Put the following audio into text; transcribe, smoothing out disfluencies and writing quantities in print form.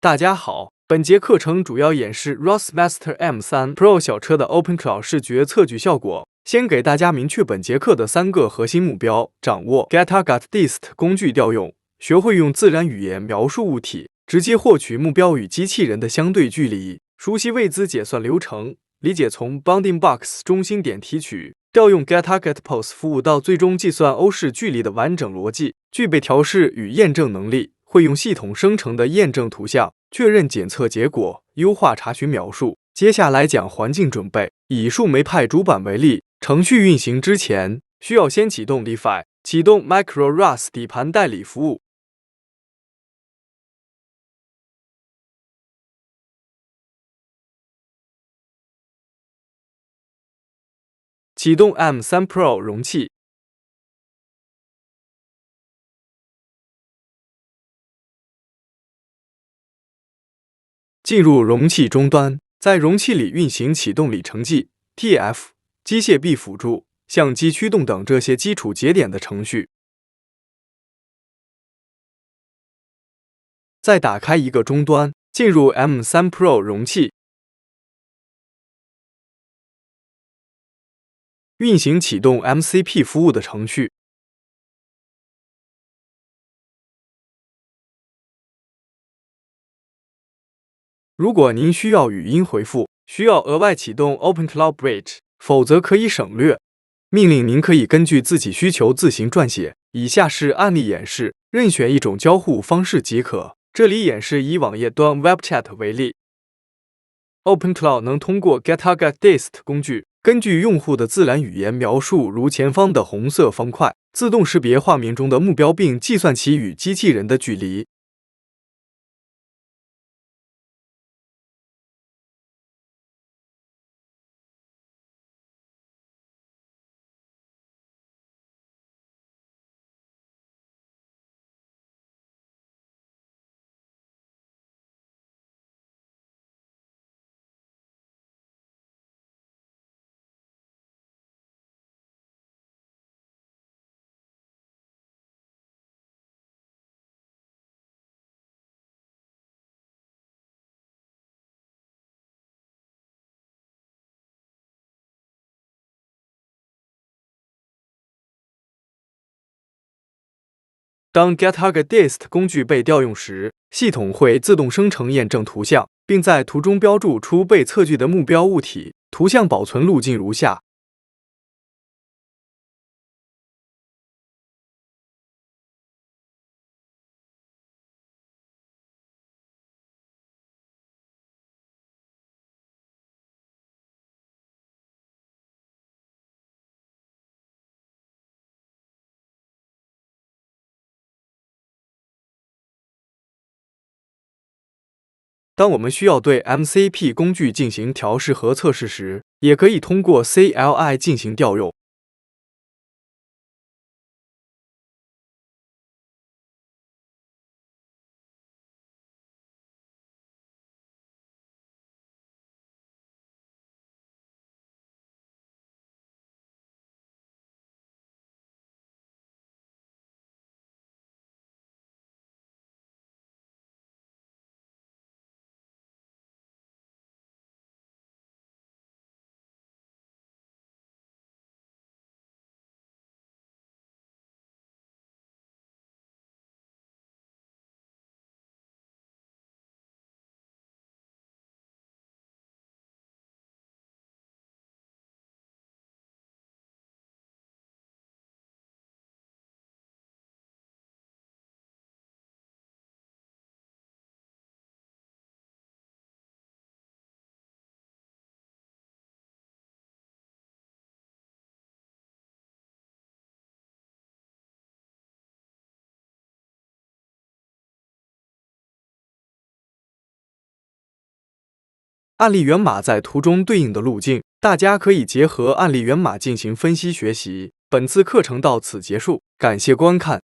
大家好，本節課程主要演示 Roadmaster M3 Pro 小車的 OpenClaw 視覺測距效果。先給大家明確本節課的3個核心目標：掌握 GetTargetDist 工具調用，學會用自然語言描述物體，直接獲取目標與機器人的相對距離，熟悉位姿解算流程，理解從 BoundingBox 中心點提取、調用 GetTargetPose 服務到最終計算歐式距離的完整邏輯，具備調試與驗證能力，會用系統生成的驗證圖像，確認檢測結果，優化查詢描述。接下來講環境準備。以樹莓派主板為例，程序運行之前，需要先啟動 Li-Fi， 啟動 MicroRAS 底盤代理服務。啟動 M3 Pro 容器。進入容器終端，在容器裡運行啟動里程計、TF、機械臂輔助、相機驅動等這些基礎節點的程序。再打開一個終端，進入 M3 Pro 容器，運行啟動 MCP 服務的程序。如果您需要語音回復，需要額外啟動 OpenClaw Bridge， 否則可以省略。命令您可以根據自己需求自行撰寫。以下是案例演示，任選一種交互方式即可。這裡演示以網頁端 WebChat 為例。OpenClaw 能通過 GetTargetDist 工具，根據用戶的自然語言描述，如前方的紅色方塊，自動識別畫面中的目標並計算其與機器人的距離。當 GetTargetDist 工具被調用時，系統會自動生成驗證圖像，並在圖中標注出被測距的目標物體。圖像保存路徑如下。當我們需要對 MCP 工具進行調試和測試時，也可以通過 CLI 進行調用。案例源碼在圖中對應的路徑，大家可以結合案例源碼進行分析學習。本次課程到此結束，感謝觀看。